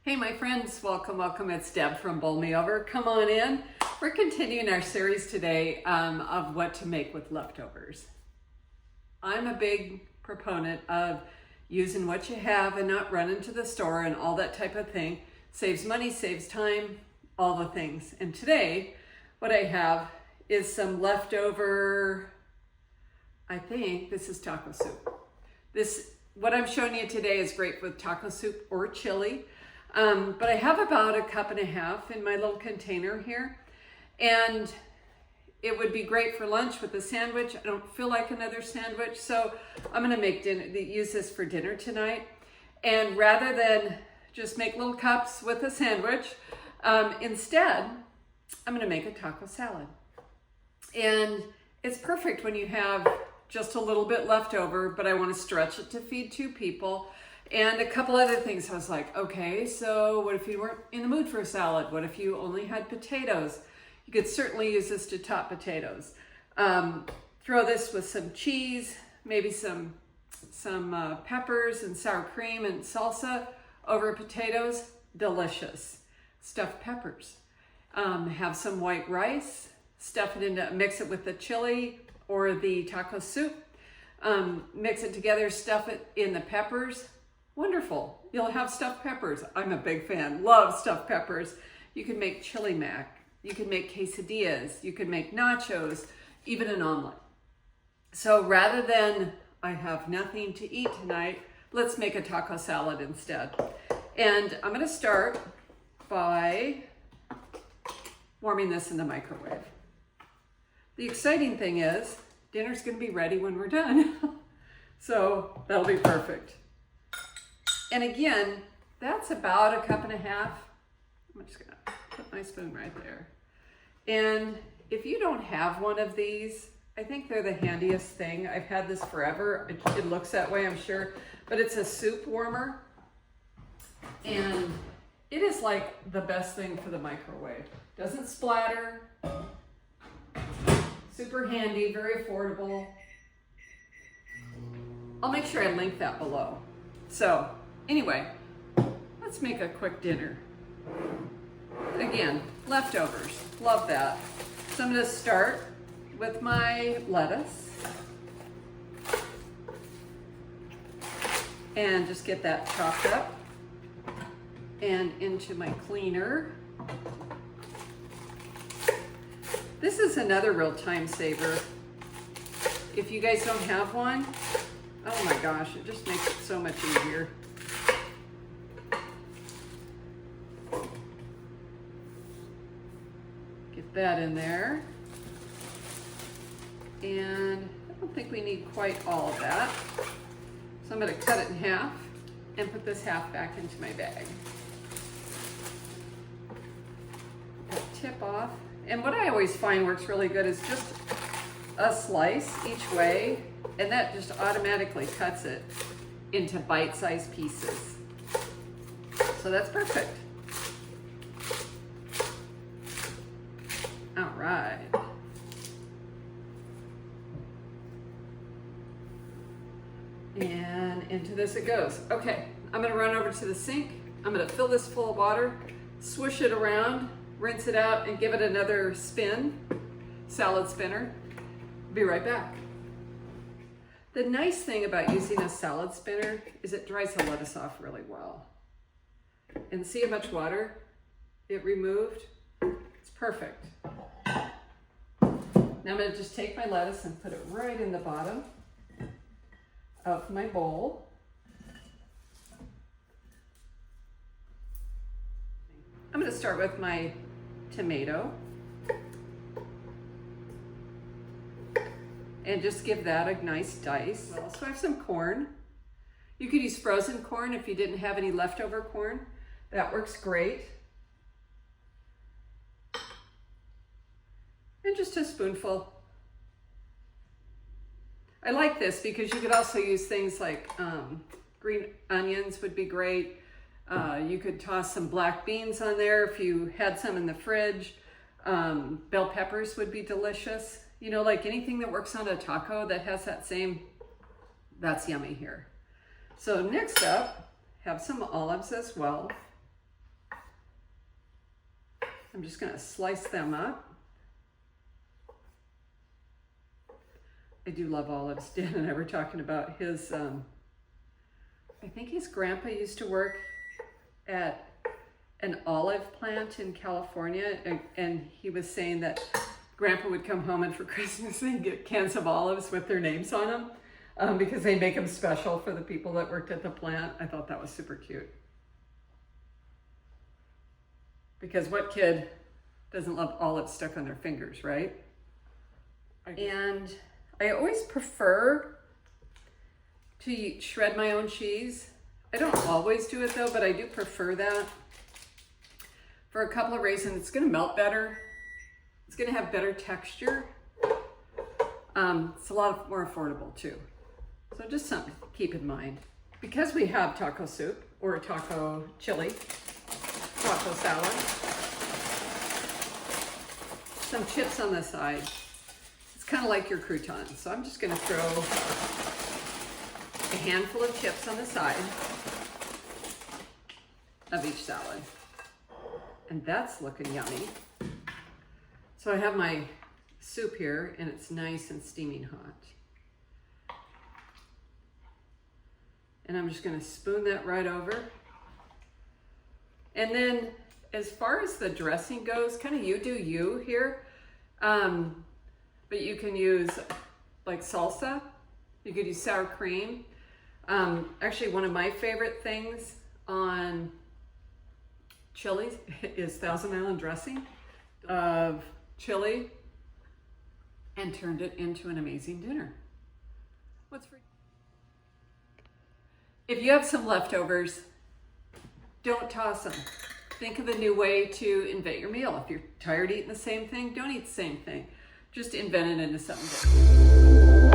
Hey my friends, welcome. It's Deb from Bowl Me Over. Come on in. We're continuing our series today of what to make with leftovers. I'm a big proponent of using what you have and not running to the store and all that type of thing. Saves money, saves time, all the things. And today, what I have is some leftover, I think this is taco soup. What I'm showing you today is great with taco soup or chili. But I have about 1.5 cups in my little container here, and it would be great for lunch with a sandwich. I don't feel like another sandwich, so I'm gonna use this for dinner tonight. And rather than just make little cups with a sandwich, instead, I'm gonna make a taco salad. And it's perfect when you have just a little bit left over, but I wanna stretch it to feed 2 people. And a couple other things. I was like, okay, so what if you weren't in the mood for a salad? What if you only had potatoes? You could certainly use this to top potatoes. Throw this with some cheese, maybe some peppers and sour cream and salsa over potatoes. Delicious. Stuffed peppers. Have some white rice. Mix it with the chili or the taco soup. Mix it together, stuff it in the peppers. Wonderful. You'll have stuffed peppers. I'm a big fan. Love stuffed peppers. You can make chili mac. You can make quesadillas. You can make nachos, even an omelet. So rather than I have nothing to eat tonight, let's make a taco salad instead. And I'm going to start by warming this in the microwave. The exciting thing is dinner's going to be ready when we're done. So that'll be perfect. And again, that's about 1.5 cups. I'm just gonna put my spoon right there. And if you don't have one of these, I think they're the handiest thing. I've had this forever. It looks that way, I'm sure, but it's a soup warmer. And it is like the best thing for the microwave. Doesn't splatter. Super handy, very affordable. I'll make sure I link that below. So anyway, let's make a quick dinner. Again, leftovers, love that. So I'm gonna start with my lettuce and just get that chopped up and into my cleaner. This is another real time saver. If you guys don't have one, oh my gosh, it just makes it so much easier. Get that in there. And I don't think we need quite all of that. So I'm gonna cut it in half and put this half back into my bag. Tip off. And what I always find works really good is just a slice each way, and that just automatically cuts it into bite-sized pieces. So that's perfect. All right. And into this it goes. Okay, I'm gonna run over to the sink. I'm gonna fill this full of water, swish it around, rinse it out, and give it another spin, salad spinner. Be right back. The nice thing about using a salad spinner is it dries the lettuce off really well. And see how much water it removed? It's perfect. Now I'm gonna just take my lettuce and put it right in the bottom of my bowl. I'm gonna start with my tomato and just give that a nice dice. So I have some corn. You could use frozen corn if you didn't have any leftover corn. That works great. And just a spoonful. I like this because you could also use things like green onions would be great. You could toss some black beans on there if you had some in the fridge. Bell peppers would be delicious. You know, like anything that works on a taco that has that same, that's yummy here. So next up, have some olives as well. I'm just gonna slice them up. I do love olives. Dan and I were talking about his, I think his grandpa used to work at an olive plant in California, and he was saying that grandpa would come home and for Christmas they'd get cans of olives with their names on them because they make them special for the people that worked at the plant. I thought that was super cute. Because what kid doesn't love olives stuck on their fingers, right? And I always prefer to shred my own cheese. I don't always do it though, but I do prefer that for a couple of reasons. It's gonna melt better. It's gonna have better texture. It's a lot more affordable too. So just something to keep in mind. Because we have taco soup or taco chili, taco salad, some chips on the side. It's kind of like your croutons. So I'm just gonna throw a handful of chips on the side of each salad. And that's looking yummy. So I have my soup here and it's nice and steaming hot. And I'm just gonna spoon that right over. And then as far as the dressing goes, kind of you do you here. But you can use like salsa. You could use sour cream. Actually, one of my favorite things on chili is Thousand Island dressing of chili, and turned it into an amazing dinner. If you have some leftovers, don't toss them. Think of a new way to invent your meal. If you're tired eating the same thing, don't eat the same thing. Just invent it into something different.